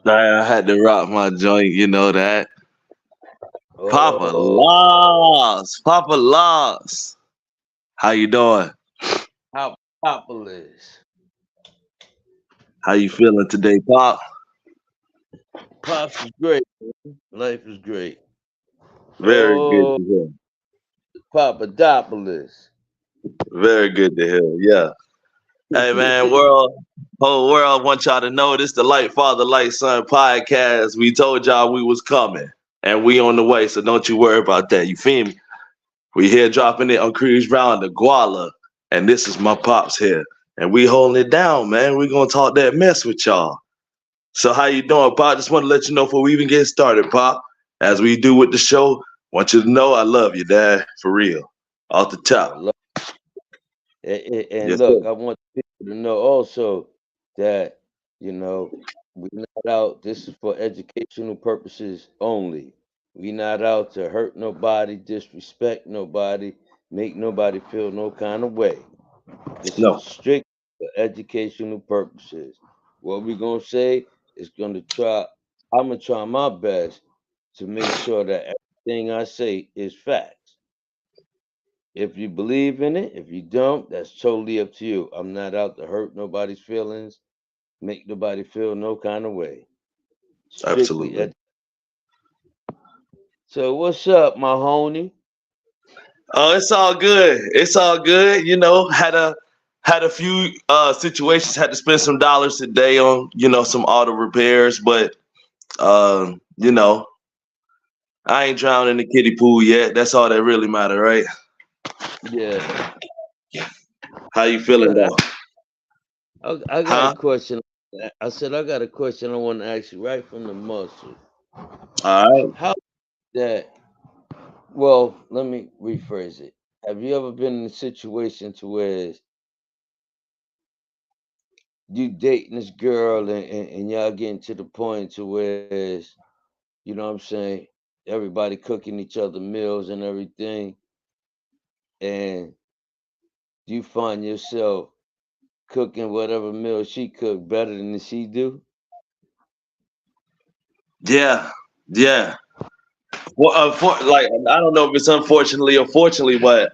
I had to rock my joint, you know that. Papa Oh, Loss, Papa Loss. How you doing? how populous. How you feeling today, Pop? Pops is great. Life is great. Very good Oh, to hear. Papadopoulos. Very good to hear. Yeah. Hey man, whole world want y'all to know this the Light Father, Light Son podcast. We told y'all we was coming and we on the way, so don't you worry about that. You feel me? We here dropping it on Cruise Round the Guala, and this is my pops here. And we holding it down, man. We gonna talk that mess with y'all. So how you doing, Pop? Just want to let you know before we even get started, Pop. As we do with the show, want you to know I love you, Dad, for real. Off the top. I love and Yes, sir. look, I want people to know also that you know we're not out. This is for educational purposes only. We not out to hurt nobody, disrespect nobody, make nobody feel no kind of way. This is No, strict for educational purposes. What we're gonna say is gonna try. I'm gonna try my best to make sure that everything I say is facts. If you believe in it, if you don't, that's totally up to you. I'm not out to hurt nobody's feelings, make nobody feel no kind of way. Strictly. absolutely. So what's up, my homie? Oh, it's all good. It's all good. Had a few situations. Had to spend some dollars today on some auto repairs, but you know I ain't drowned in the kiddie pool yet. That's all that really matter, right? Yeah. How you feeling Look, though? I got a Huh? question. I said I got a question I want to ask you right from the muscle. All right. How that? Well, let me rephrase it. Have you ever been in a situation to where you dating this girl and y'all getting to the point to where you know what I'm saying, everybody cooking each other meals and everything, and you find yourself cooking whatever meal she cooked better than she do? Yeah. Yeah. Well, like I don't know if it's unfortunately or fortunately, but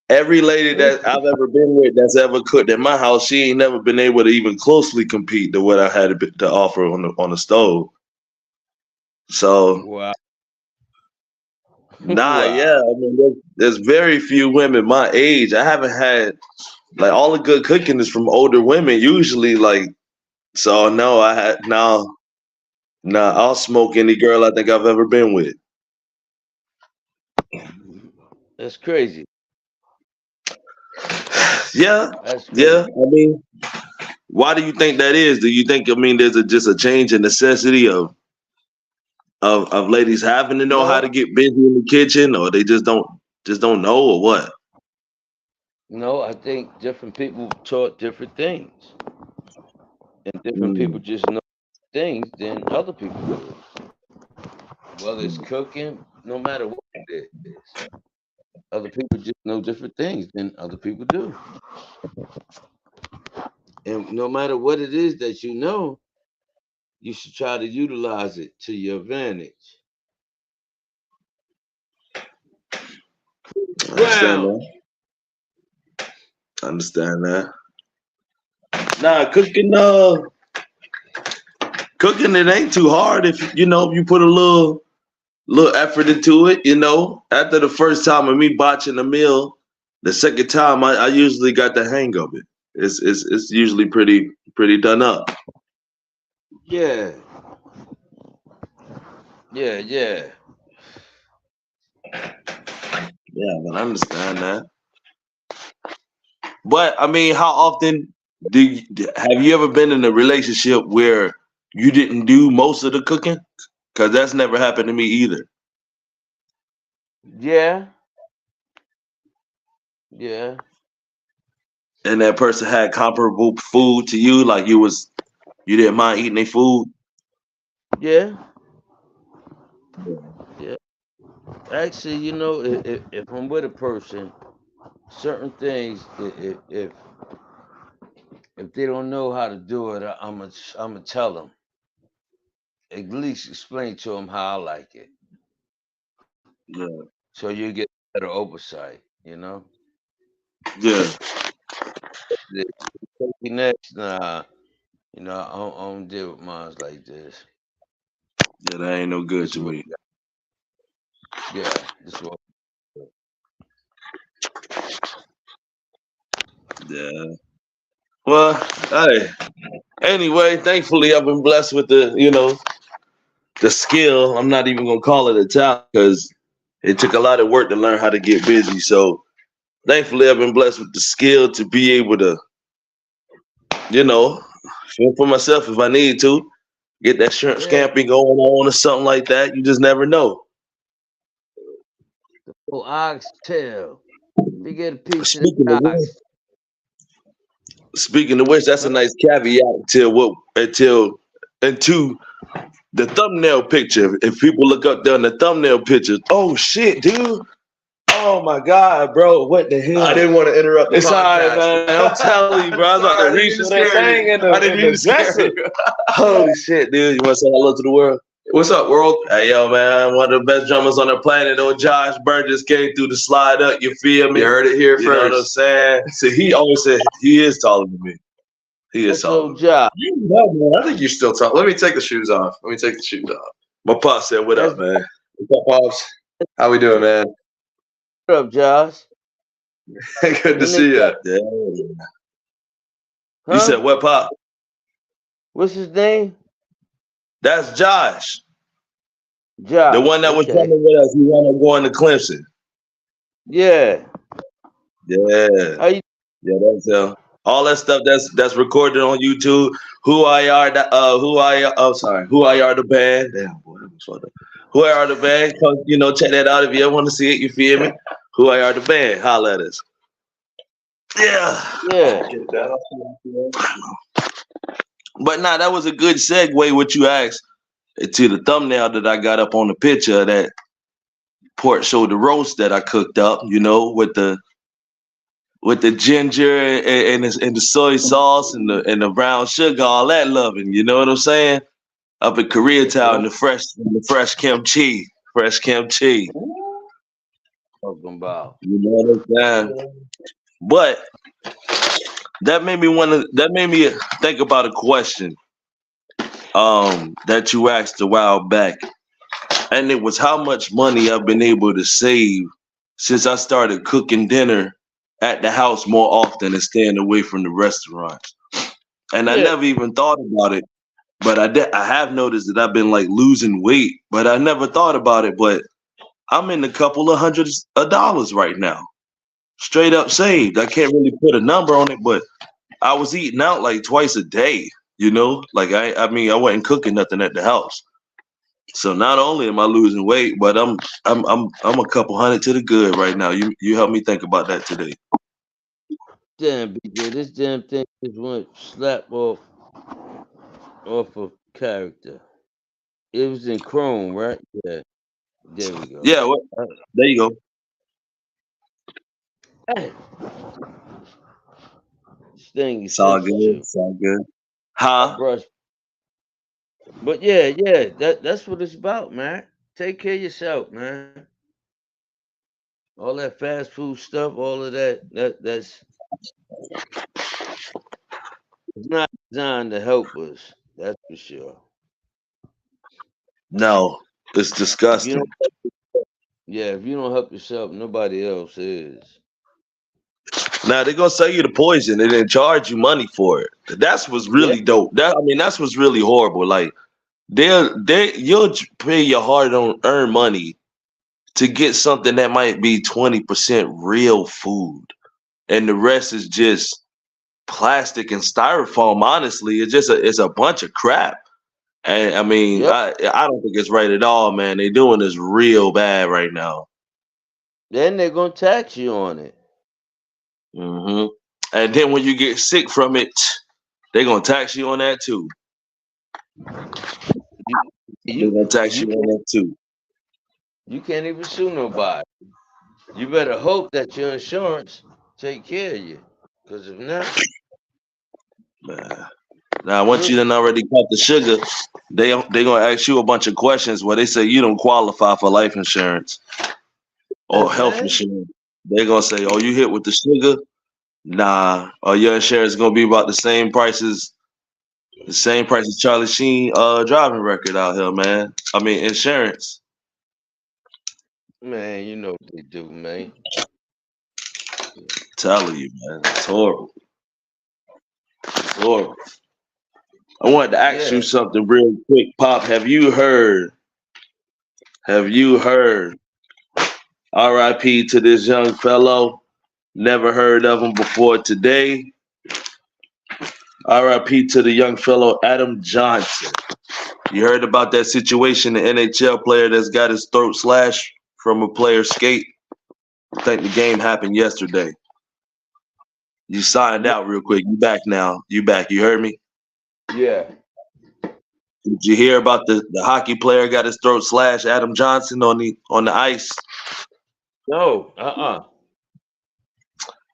every lady that I've ever been with that's ever cooked at my house, she ain't never been able to even closely compete to what I had to offer on the stove. So Wow. nah, yeah. Wow. I mean, there's very few women my age. I haven't had like all the good cooking is from older women usually. Like so, no, I had no. Nah, I'll smoke any girl I think I've ever been with. That's crazy. Yeah, That's crazy. yeah. I mean, why do you think that is? Do you think there's just a change in necessity of ladies having to know how No, to get busy in the kitchen, or they just don't know, or what? no, I think different people taught different things, and different people Mm, just know things than other people do. Whether it's mm. cooking, no matter what it is, other people just know different things than other people do. And no matter what it is that you know, you should try to utilize it to your advantage. I understand Brown. that. I understand that. Nah, cooking it ain't too hard if you put a little effort into it. After the first time of me botching a meal, the second time I usually got the hang of it. It's usually pretty done up. Yeah, yeah. Yeah, man, I understand that. But I mean, how often have you ever been in a relationship where you didn't do most of the cooking? Because that's never happened to me either. Yeah, yeah, And that person had comparable food to you, like you didn't mind eating their food. yeah, yeah. Actually, if I'm with a person, certain things, if they don't know how to do it, I'm gonna tell them. at least explain to them how I like it, Yeah. so you get better oversight. You know, Yeah. the turkey necks, nah. You know, I don't deal with mines like this. Yeah, that ain't no good This to is what, me. yeah, this is what. Yeah. Well, hey. Anyway, thankfully I've been blessed with the skill. I'm not even gonna call it a talent because it took a lot of work to learn how to get busy. So thankfully I've been blessed with the skill to be able to, you know, fend for myself if I need to. Get that shrimp Yeah, scamping going on or something like that. You just never know. oh, oxtail. If you get a piece of Speaking of that which, ox, speaking of which, that's a huh? nice caveat into the thumbnail picture. If people look up there in the thumbnail pictures, oh shit, dude. Oh my god, bro. What the hell? I didn't want to interrupt the It's all right, podcast. man. I'm telling you, bro. I was about Sorry, I to didn't reach mean to for that scare thing you. I didn't in mean the to scare dresser. you. Holy shit, dude. You want to say hello to the world? What's up, world? Hey, yo, man. One of the best drummers on the planet, old Josh Burgess, came through the slide up. You feel me? You heard it here You know what I'm first. saying? So he always said he is taller than me. He is That's taller old than me. Josh. No, man, I think you're still tall. Let me take the shoes off. Let me take the shoes off. My pop said, "What That's up, man?" What's up, pops? How we doing, man? what up, Josh. Good to That see nigga, you. Yeah. You huh? said what, pop? What's his name? That's Josh, the one Josh. that was Okay. coming with us. He wound up going to Clemson. Yeah. Yeah. How you? Yeah, that's all that stuff that's recorded on YouTube. Who I are the band. Damn boy, that was fucked up. Who I are the band. Come, check that out if you ever want to see it. You feel me? Who I are the band. Holla at us. Yeah. Yeah. Get that off. But nah, that was a good segue. What you asked to the thumbnail that I got up on the picture of that pork shoulder roast that I cooked up. With the ginger and the soy sauce and the brown sugar, all that loving. You know what I'm saying? Up in That's what Koreatown, I'm the fresh kimchi, fresh kimchi. talking about. You know what I'm saying? But that made me think about a question that you asked a while back, and it was how much money I've been able to save since I started cooking dinner at the house more often and staying away from the restaurants. And I Yeah. never even thought about it, but I have noticed that I've been like losing weight, but I never thought about it. But I'm in a couple of hundreds of dollars right now, straight up saved. I can't really put a number on it, but I was eating out like twice a day. Like I wasn't cooking nothing at the house. So not only am I losing weight, but I'm a couple hundred to the good right now. You help me think about that today. Damn, BJ, this damn thing just went slap off of character. It was in Chrome, right? Yeah. There we go. Yeah, well, there you go. Hey, this thing is It's all good. sensitive. It's all good. I Huh? brush, but yeah, that's what it's about, man. Take care of yourself, man. All that fast food stuff, all of that's it's not designed to help us. That's for sure. No, it's If you disgusting. don't, yeah, if you don't help yourself, nobody else is. Now they're gonna sell you the poison and then charge you money for it. That's what's Yeah, really dope. That's what's really horrible. Like you'll pay your hard on earn money to get something that might be 20% real food, and the rest is just plastic and styrofoam. Honestly, it's a bunch of crap. And I mean, yep. I don't think it's right at all, man. They're doing this real bad right now. Then they're gonna tax you on it. hmm And then when you get sick from it, they're gonna tax you on that too. You They're you gonna tax you you on can't that too. you can't even sue nobody. You better hope that your insurance take care of you. Cause if not, Man. Now, once you mm, done already cut the sugar, they gonna ask you a bunch of questions where they say you don't qualify for life insurance or health Man. insurance. They're gonna say, "Oh, you hit with the sugar? Nah, or your insurance is gonna be about the same price as Charlie Sheen driving record out here, man. I mean insurance. Man, you know what they do, man. Telling you, man, it's horrible. It's horrible. I wanted to ask you Yeah. something real quick, Pop. Have you heard? Have you heard? R.I.P. to this young fellow. Never heard of him before today. R.I.P. to the young fellow Adam Johnson. You heard about that situation, the NHL player that's got his throat slashed from a player's skate? I think the game happened yesterday. You signed out real quick. You back now. You back. You heard me? Yeah. Did you hear about the hockey player got his throat slashed, Adam Johnson, on the ice? No.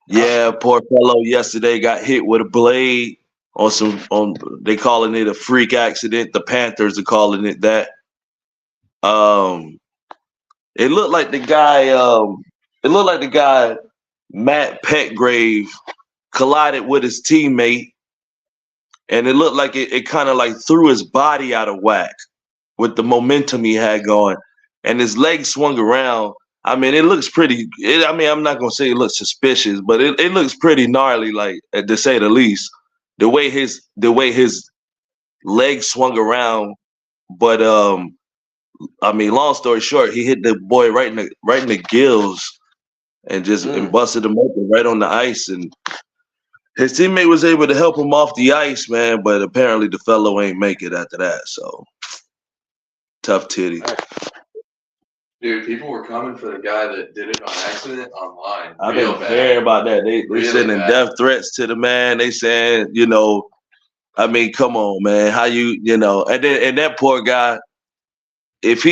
Yeah, poor fellow yesterday got hit with a blade on they calling it a freak accident. The Panthers are calling it that. It looked like the guy Matt Petgrave collided with his teammate, and it looked like it kind of like threw his body out of whack with the momentum he had going, and his leg swung around. I mean, it looks pretty. I'm not gonna say it looks suspicious, but it looks pretty gnarly, like to say the least. The way his leg swung around, but I mean, long story short, he hit the boy right in the gills and just and busted him open right on the ice, and his teammate was able to help him off the ice, man. But apparently, the fellow ain't make it after that. So tough titty. Dude, people were coming for the guy that did it on accident online. I've been hearing about that. They Really sending bad. death threats to the man. They saying, I mean, come on, man. How and that poor guy, if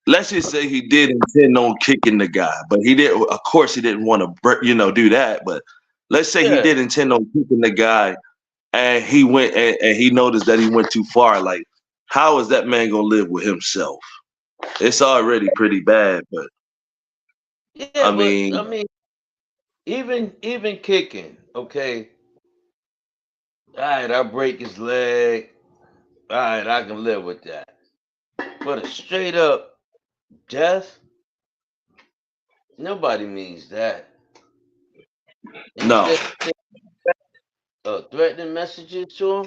let's just say he did intend on kicking the guy, but he did. Of course, he didn't want to, do that. But let's say he did intend on kicking the guy, and he went and he noticed that he went too far. Like, how is that man gonna live with himself? It's already pretty bad, but Yeah, I mean, even kicking, okay. All right, I break his leg. All right, I can live with that. But a straight up death, nobody means that. And no. Threatening messages to him.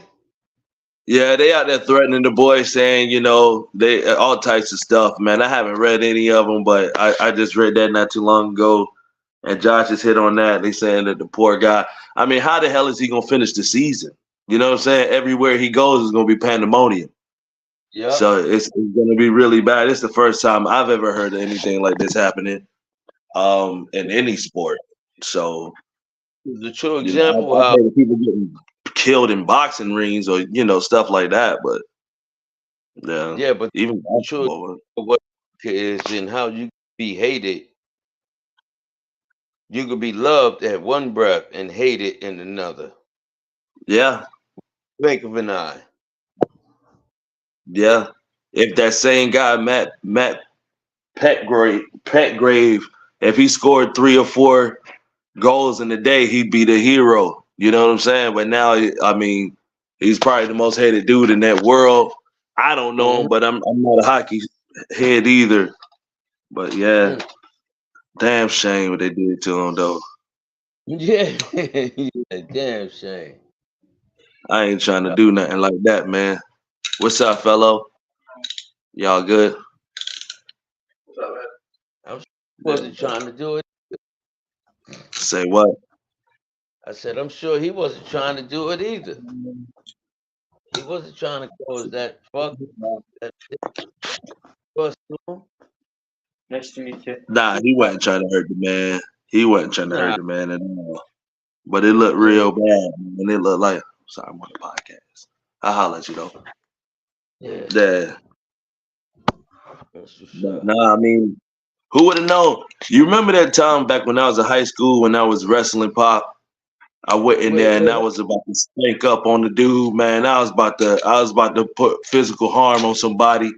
Yeah, they out there threatening the boy, saying, they all types of stuff, man. I haven't read any of them, but I just read that not too long ago, and Josh just hit on that. They saying that the poor guy. I mean, how the hell is he gonna finish the season? You know what I'm saying? Everywhere he goes is gonna be pandemonium. Yeah. So it's gonna be really bad. It's the first time I've ever heard of anything like this happening, in any sport. So The true example I've how heard of people getting killed in boxing rings or stuff like that, but but even the true what is in how you be hated. You could be loved at one breath and hated in another. yeah, Blink of an eye. yeah. If that same guy Matt Petgrave, if he scored 3 or 4 goals in a day, he'd be the hero. You know what I'm saying? But now, I mean, he's probably the most hated dude in that world. I don't know him, but I'm not a hockey head either. But yeah, damn shame what they did to him though. Yeah, damn shame. I ain't trying to do nothing like that, man. What's up, fellow? Y'all good? I wasn't trying to do it. Say what? I said, I'm sure he wasn't trying to do it either. He wasn't trying to cause that fuck. Nice to meet you. Nah, he wasn't trying to hurt the man. He wasn't trying to hurt the man at all. But it looked real bad, man. It looked like, sorry, I'm on the podcast. I'll holler at you though. Yeah. Nah, I mean, who would have known? You remember that time back when I was in high school when I was wrestling, Pop? I went in Wait, there and I wait. was about to spank up on the dude, man. I was about to put physical harm on somebody.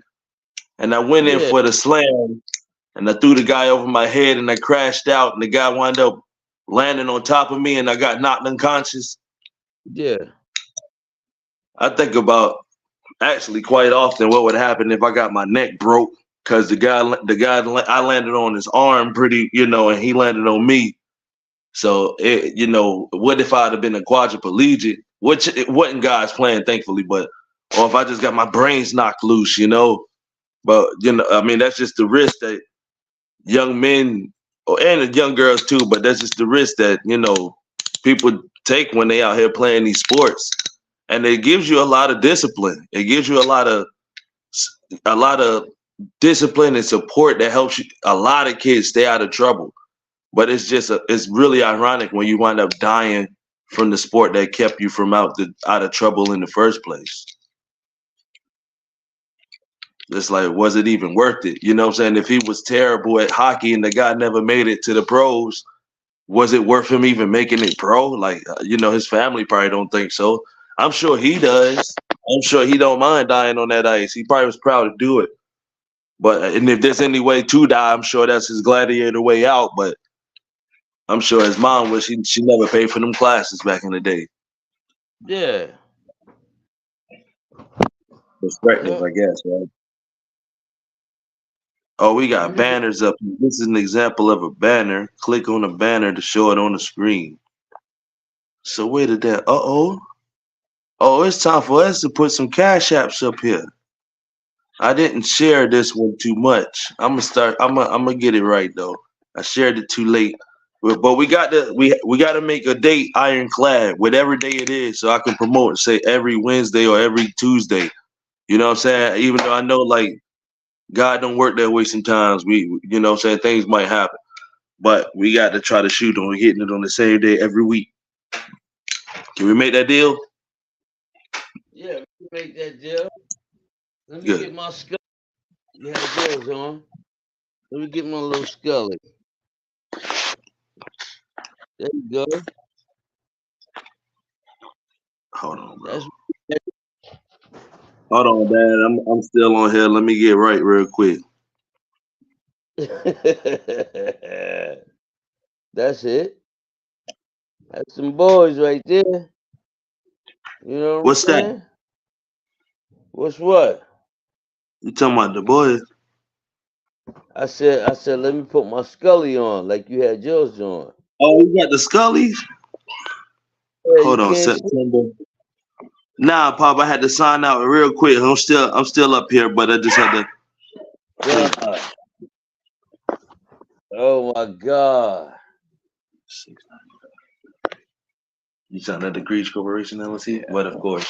And I went in Yeah, for the slam and I threw the guy over my head and I crashed out and the guy wound up landing on top of me and I got knocked unconscious. yeah, I think about actually quite often what would happen if I got my neck broke because I landed on his arm pretty, and he landed on me. So what if I'd have been a quadriplegic, which it wasn't God's plan, thankfully, but or if I just got my brains knocked loose. But I mean, that's just the risk that young men and young girls too. But that's just the risk that people take when they out here playing these sports, and it gives you a lot of discipline. It gives you a lot of discipline and support that helps you. A lot of kids stay out of trouble. But it's really ironic when you wind up dying from the sport that kept you from out of trouble in the first place. It's like, was it even worth it? You know what I'm saying? If he was terrible at hockey and the guy never made it to the pros, was it worth him even making it pro? Like, his family probably don't think so. I'm sure he does. I'm sure he don't mind dying on that ice. He probably was proud to do it. And if there's any way to die, I'm sure that's his gladiator way out. But I'm sure his mom wish she never paid for them classes back in the day. yeah. Perspective, I guess, right? Oh, we got banners up here. This is an example of a banner. Click on the banner to show it on the screen. So where did that? Oh, it's time for us to put some cash apps up here. I didn't share this one too much. I'm gonna start. I'm gonna get it right though. I shared it too late. But we got to make a date ironclad, whatever day it is, so I can promote. Say every Wednesday or every Tuesday. You know what I'm saying? Even though I know like God don't work that way sometimes. You know what I'm saying? Things might happen. But we got to try to shoot on hitting it on the same day every week. Can we make that deal? Yeah, we can make that deal. Let me Good. get my skull. You had yours on. Let me get my little scully. There you go. Hold on, bro. That's Hold on, Dad. I'm still on here. Let me get right real quick. that's it. That's some boys right there. You know what What's I'm that? saying? What's what? You talking about the boys? I said, let me put my scully on like you had yours on. Oh, we got the Scullies. Yeah, you Hold on, can't see. September. Nah, Pop. I had to sign out real quick. I'm still up here, but I just had to. God. Oh my God. You signed at the Greech Corporation LLC? But of course,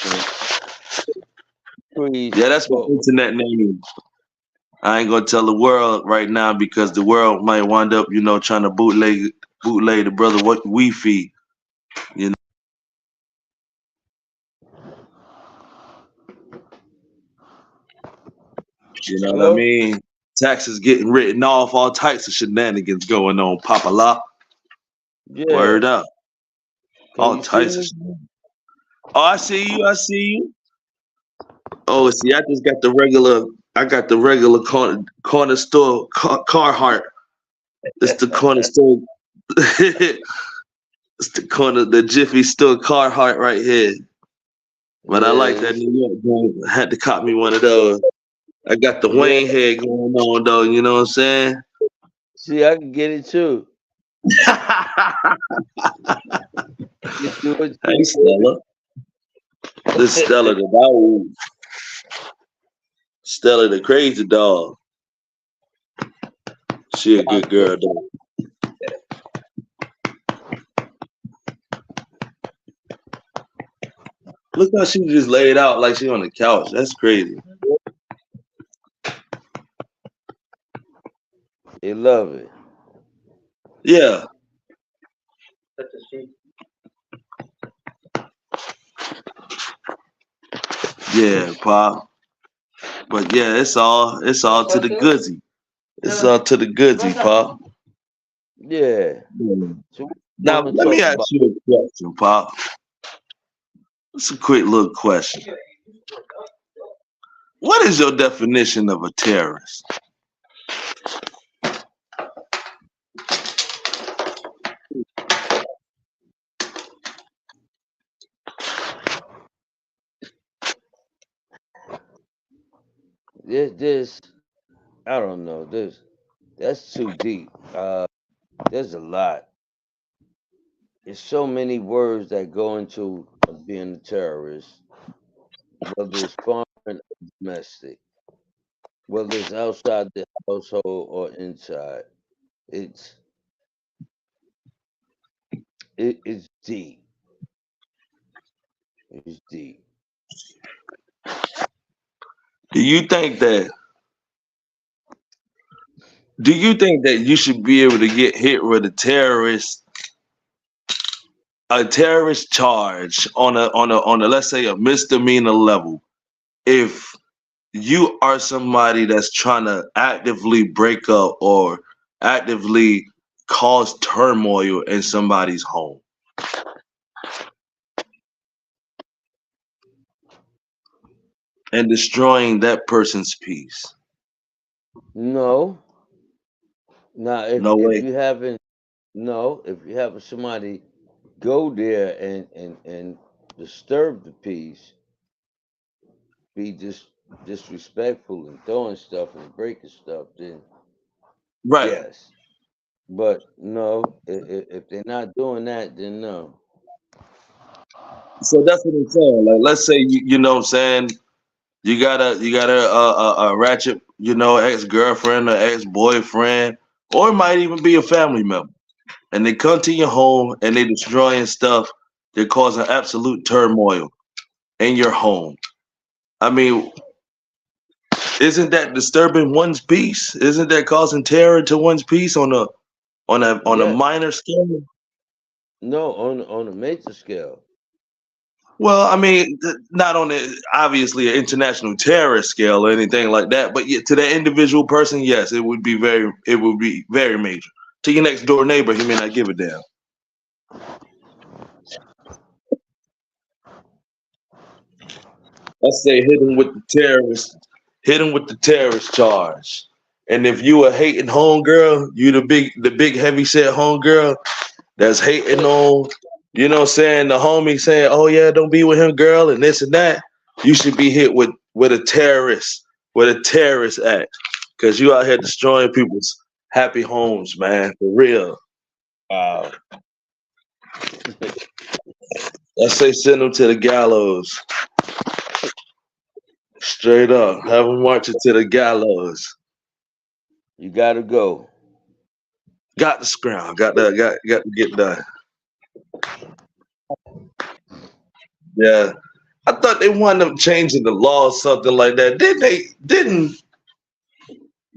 Please. yeah, that's my internet name. I ain't gonna tell the world right now because the world might wind up, trying to bootleg the brother what we feed. You know, what I Hello? mean? Taxes getting written off, all types of shenanigans going on. Papa La, Yeah. word up. Can All you see types of me? shenanigans. Oh, I see you. I see you. Oh, see, I just got the regular. I got the regular corner store Carhartt. It's the corner store. It's the Jiffy store Carhartt right here. But I like that New York joint. I had to cop me one of those. I got the Wayne head going on though. You know what I'm saying? See, I can get it too. Hey, Stella. This Stella the dog. Stella the crazy dog. She a good girl though. Look how she just laid out like she on the couch. That's crazy. They love it. Yeah. Yeah, Pop. But yeah, it's all to the goodsy. It's all to the goodsy, Pop. Yeah. Yeah. So Now want to let me talk ask about. you a question, Pop. It's a quick little question. What is your definition of a terrorist? There's I don't know. That's too deep. There's a lot. There's so many words that go into being a terrorist, whether it's foreign or domestic, whether it's outside the household or inside. It's it's deep. It's deep. Do you think that do you think that you should be able to get hit with a terrorist charge on a let's say a misdemeanor level if you are somebody that's trying to actively break up or actively cause turmoil in somebody's home and destroying that person's peace? No. Now, No if way. you haven't no, if you having somebody go there and disturb the peace, be disrespectful and throwing stuff and breaking stuff, then Right. yes. But no, if they're not doing that, then no. So that's what I'm saying. Like, let's say you know what I'm saying, you got a ratchet, ex-girlfriend or ex-boyfriend, or it might even be a family member, and they come to your home and they destroying stuff. They're causing absolute turmoil in your home. I mean, isn't that disturbing one's peace? Isn't that causing terror to one's peace on a Yeah, minor scale? no, on a major scale. Well, I mean, not on the obviously an international terrorist scale or anything like that, but yet to the individual person, yes, it would be very major. To your next door neighbor, he may not give a damn. I say hit him with the terrorist charge. And if you a hating homegirl, you the big heavy set homegirl that's hating Yeah, on, what I'm saying, the homie saying, oh yeah, don't be with him, girl, and this and that, you should be hit with a terrorist act. Cause you out here destroying people's happy homes, man. For real. wow. I say send them to the gallows. Straight up. Have them marching to the gallows. You gotta go. Got the scrounge. Got to get done. Yeah. I thought they wound up changing the law or something like that. Didn't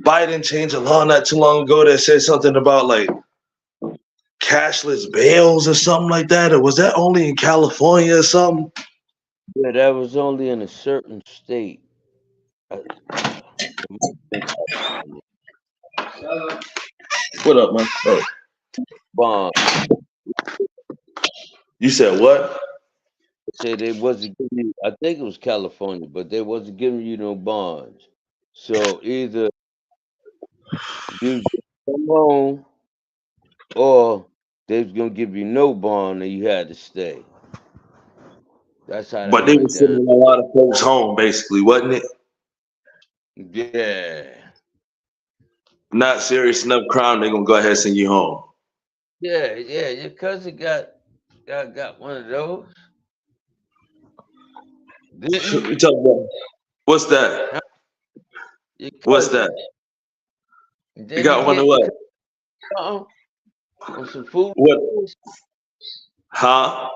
Biden change a law not too long ago that said something about like cashless bails or something like that? Or was that only in California or something? Yeah, that was only in a certain state. Uh, it might have been California. What up, man? Oh. Bond. You said what? Say they wasn't giving you. I think it was California, but they wasn't giving you no bonds. So either you come home or they was gonna give you no bond and you had to stay. That's how that But they were went down. sending a lot of folks home, basically, wasn't it? Yeah, Not serious enough crime, they're gonna go ahead and send you home. yeah. Your cousin got one of those, didn't he? You talking about what's that? Huh? Your What's that? cousin. You Didn't he got one of get to what? come home on some food? What? Huh?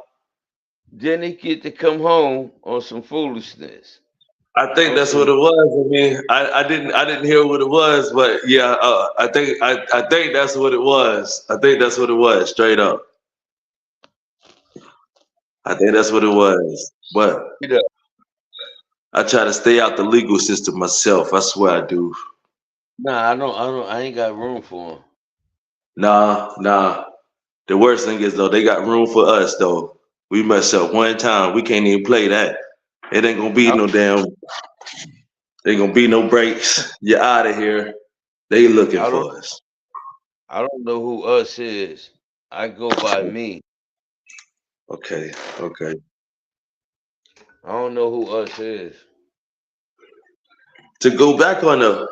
Didn't he get to come home on some foolishness? I think On that's what some it was. I mean, I didn't hear what it was, but yeah, I think that's what it was. I think that's what it was, straight up. I think that's what it was. But you know, I try to stay out the legal system myself. I swear I do. nah, I ain't got room for him. Nah, nah. The worst thing is though, they got room for us though. We mess up one time, we can't even play that. It ain't gonna be I, no damn. Ain't gonna be no breaks. You're out of here. They looking I don't for us. I don't know who us is. I go by me. Okay, okay. I don't know who us is. To go back on the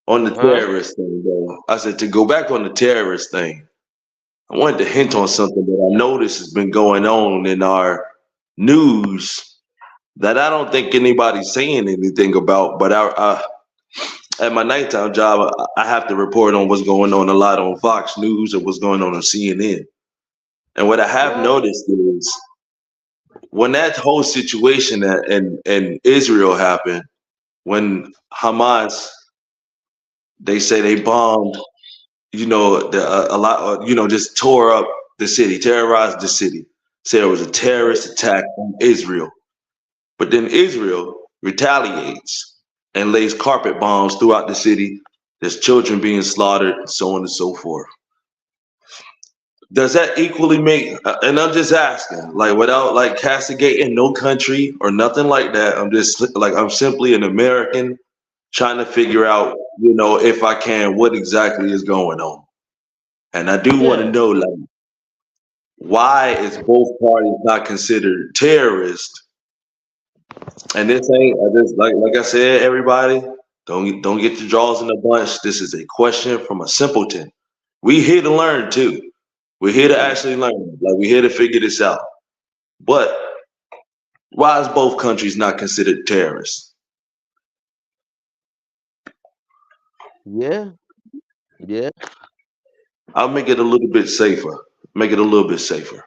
Huh? terrorist thing though, I said to go back on the terrorist thing. I wanted to hint on something that I noticed has been going on in our news that I don't think anybody's saying anything about. But at my nighttime job, I have to report on what's going on a lot on Fox News and what's going on CNN. And what I have What? noticed is when that whole situation in Israel happened, when Hamas, they say they bombed, a lot, just tore up the city, terrorized the city, said it was a terrorist attack on Israel. But then Israel retaliates and lays carpet bombs throughout the city. There's children being slaughtered, so on and so forth. Does that equally make? And I'm just asking, like, without like castigating no country or nothing like that. I'm just like I'm simply an American trying to figure out, if I can, what exactly is going on. And I do want to Yeah. know, like, why is both parties not considered terrorists? And this ain't this like I said, everybody don't get your jaws in a bunch. This is a question from a simpleton. We here to learn too. We're here to Yeah. actually learn. Like we're here to figure this out. But why is both countries not considered terrorists? Yeah. Yeah. I'll make it a little bit safer. Make it a little bit safer.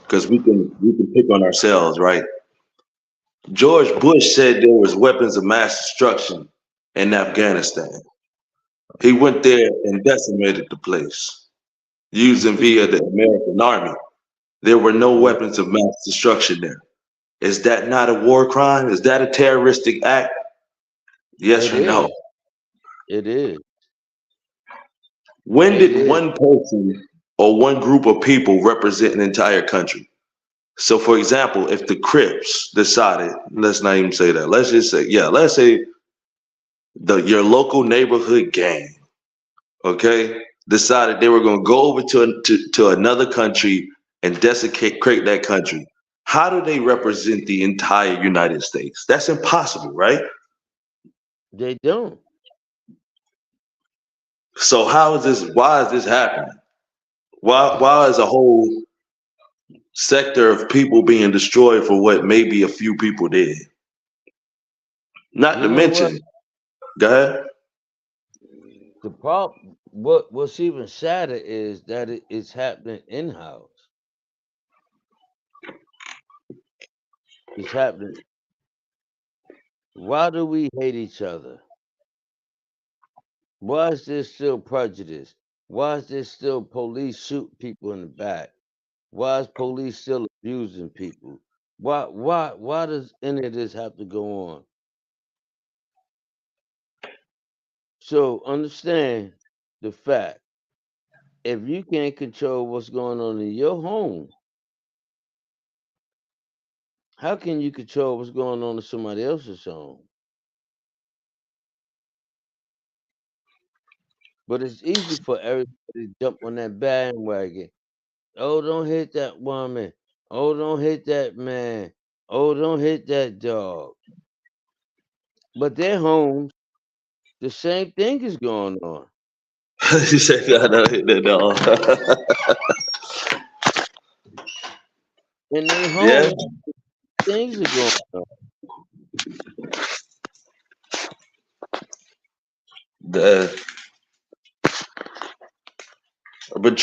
Because we can pick on ourselves, right? George Bush said there was weapons of mass destruction in Afghanistan. He went there and decimated the place, using via the American Army. There were no Yeah. weapons of mass destruction there. Is that not a war crime? Is that a terroristic act? Yes It or no? is. It is. When It did is. one person or one group of people represent an entire country? So, for example, if the Crips decided, let's not even say that, let's just say, yeah, let's say your local neighborhood gang, okay, decided they were going to go over to another country and desecrate that country. How do they represent the entire United States? That's impossible, right? They don't. So how is this? Why is this happening? Why is a whole sector of people being destroyed for what maybe a few people did? Not You to know what? mention, go ahead. The problem. What's even sadder is that it's happening in house. It's happening. Why do we hate each other? Why is there still prejudice? Why is there still police shooting people in the back? Why is police still abusing people? Why does any of this have to go on? So understand the fact. If you can't control what's going on in your home, how can you control what's going on in somebody else's home? But it's easy for everybody to jump on that bandwagon. Oh, don't hit that woman. Oh, don't hit that man. Oh, don't hit that dog. But their homes, the same thing is going on. You said no, no, no. In their Yeah, home, things are going on. the, I've been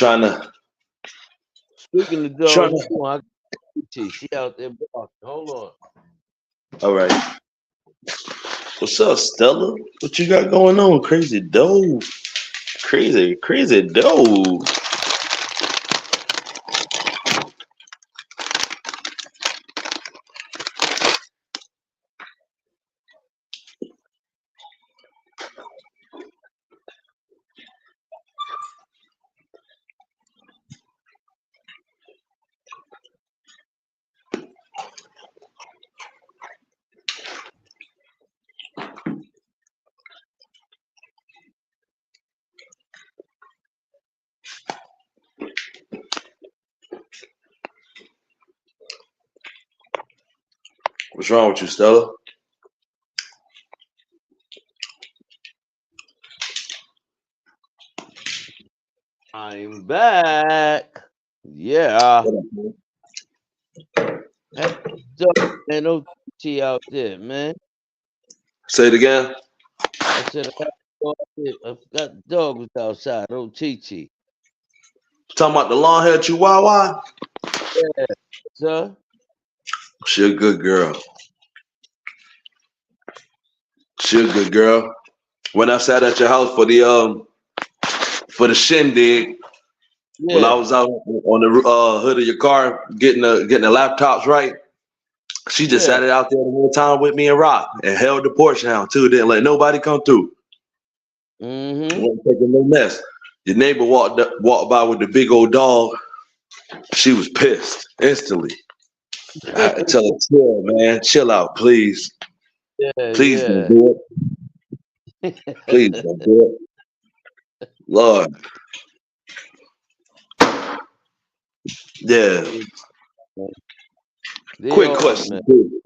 Speaking of trying dogs, to. too, I can see she out there barking. Hold on. All right, what's up, Stella? What you got going on, crazy doe? Crazy, crazy doe. What's wrong with you, Stella? I'm back. Yeah. Hey, man, no T out there, man. Say it again. I said I forgot the dog was outside. Oh, Chi. Talking about the long haired chihuahua? Yeah, sir. She a good girl. She a good girl. When I sat at your house for the shindig, when I Yeah, was out on the hood of your car getting the laptops right, she just yeah. sat it out there the whole time with me and Rock and held the porch down too. Didn't let nobody come through. Mm-hmm. Wasn't taking no mess. Your neighbor walked by with the big old dog. She was pissed instantly. I had to tell her, chill, man, chill out, please. Yeah, Please don't yeah. do it. Please don't do it. Lord. Yeah. They Quick are, man. question too.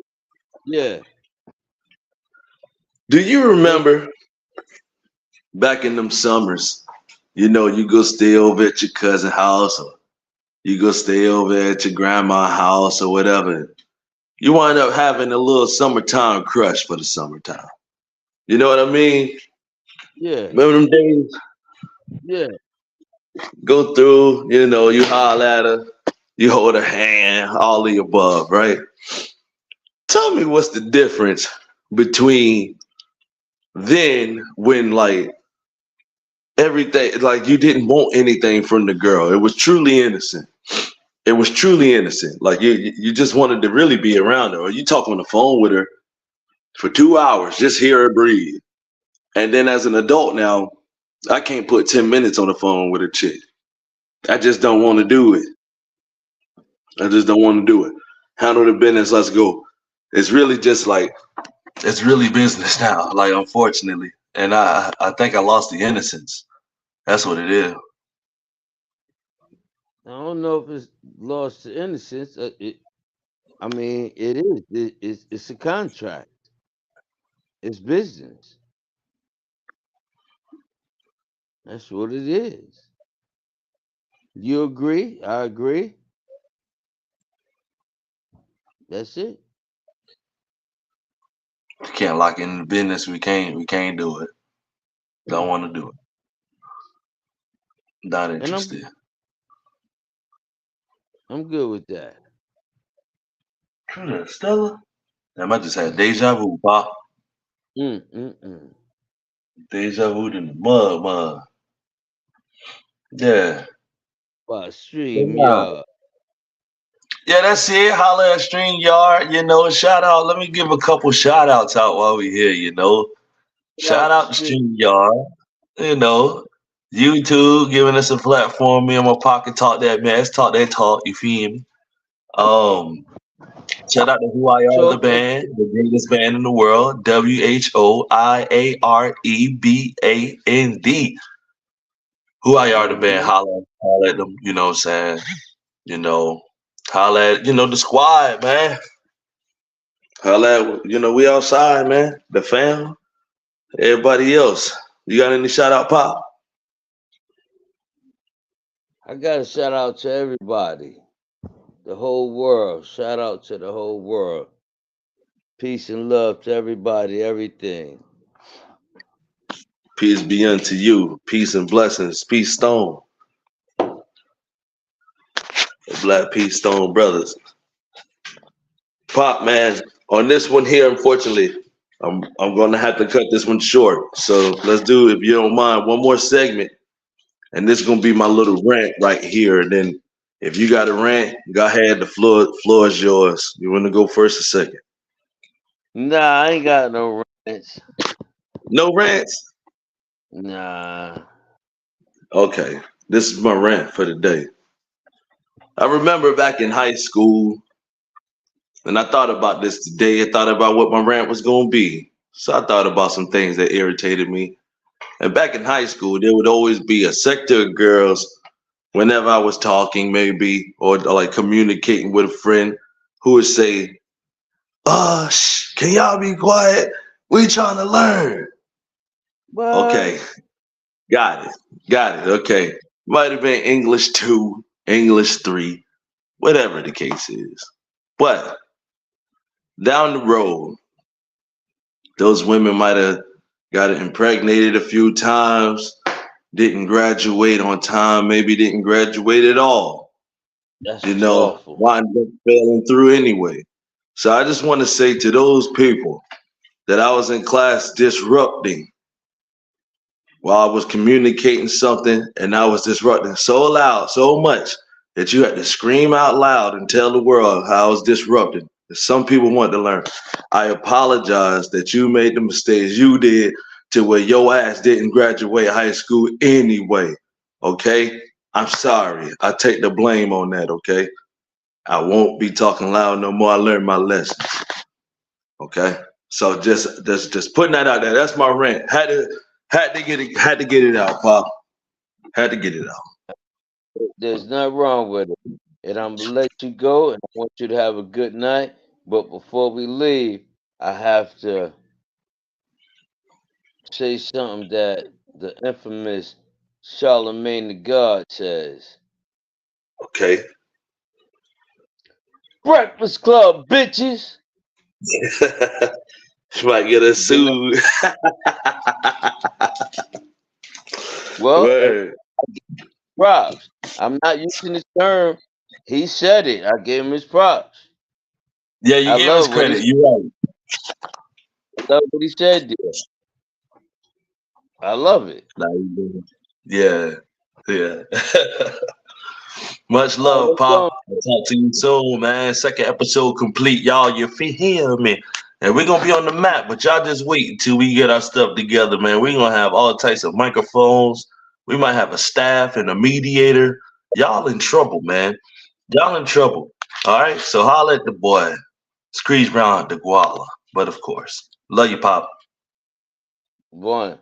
Yeah. Do you Yes. remember back in them summers, you go stay over at your cousin's house or you go stay over at your grandma's house or whatever. You wind up having a little summertime crush for the summertime. You know what I mean? Yeah. Remember them days? Yeah. Go through, you holler at her, you hold her hand, all the above, right? Tell me what's the difference between then when like everything, like you didn't want anything from the girl. It was truly innocent. It was truly innocent. Like you just wanted to really be around her. Or you talk on the phone with her for 2 hours, just hear her breathe. And then as an adult now, I can't put 10 minutes on the phone with a chick. I just don't want to do it. I just don't want to do it. Handle the business, let's go. It's really just like it's really business now, like unfortunately. And I think I lost the innocence. That's what it is. I don't know if it's lost to innocence. I mean, it is. It's a contract. It's business. That's what it is. You agree? I agree. That's it. We can't lock in the business. We can't do it. Don't want to do it. Not And interested. I'm good with that. Stella? Damn, I just had deja vu, Pop. Mm. Deja vu in the mud. Yeah. By So stream, now, yeah. yeah, that's it. Holla at StreamYard. Shout out. Let me give a couple shout outs out while we here. Shout Shout out to out to stream. StreamYard. You know, YouTube giving us a platform. Me and my pocket talk that mess, talk that talk. You feel me? Um, Shout out to Who I Are the Talk that band, shit. the greatest band in the world. WHOIAREBAND. Who I Are the band. Mm-hmm. Holla at them. You know what I'm saying? You know, holla at the squad, man. Holla at we outside, man. The fam, everybody else. You got any shout out, Pop? I got to shout out to everybody, the whole world. Shout out to the whole world. Peace and love to everybody, everything. Peace be unto you. Peace and blessings. Peace Stone. The Black Peace Stone brothers. Pop, man, on this one here, unfortunately, I'm gonna have to cut this one short. So let's do, if you don't mind, one more segment, and this is gonna be my little rant right here. And then, if you got a rant, go ahead. The floor is yours. You want to go first or second? Nah, I ain't got no rants. No rants. Nah. Okay, this is my rant for the day. I remember back in high school, and I thought about this today. I thought about what my rant was gonna be. So I thought about some things that irritated me. And back in high school, there would always be a sector of girls whenever I was talking, maybe, or like communicating with a friend who would say, Can y'all be quiet? We trying to learn. What? Okay, got it. Okay, might have been English 2, English 3, whatever the case is. But down the road, those women might have got impregnated a few times, didn't graduate on time, maybe didn't graduate at all. That's You know, awful. wind up failing through anyway. So I just want to say to those people that I was in class disrupting while I was communicating something, and I was disrupting so loud, so much that you had to scream out loud and tell the world how I was disrupting. Some people want to learn. I apologize that you made the mistakes you did to where your ass didn't graduate high school anyway. Okay? I'm sorry. I take the blame on that, okay? I won't be talking loud no more. I learned my lesson. Okay? So just putting that out there. That's my rant. Had to get it out, Pop. Had to get it out. There's nothing wrong with it. And I'm gonna let you go, and I want you to have a good night. But before we leave, I have to say something that the infamous Charlemagne the God says. Okay. Breakfast Club, bitches. She might get us Good night. sued. Well, Word. props. I'm not using the term. He said it. I gave him his props. Yeah, you I gave us love what he credit. You're right. said there. I love it. Nah, you did. Yeah. Yeah. Much All right, love, let's Pop. go. I'll talk to you soon, man. Second episode complete, y'all. You hear me? And we're gonna be on the map, but y'all just wait until we get our stuff together, man. We're gonna have all types of microphones. We might have a staff and a mediator. Y'all in trouble, man. Y'all in trouble. All right. So holla at the boy. Screech Brown the Guala. But of course. Love you, Pop. One.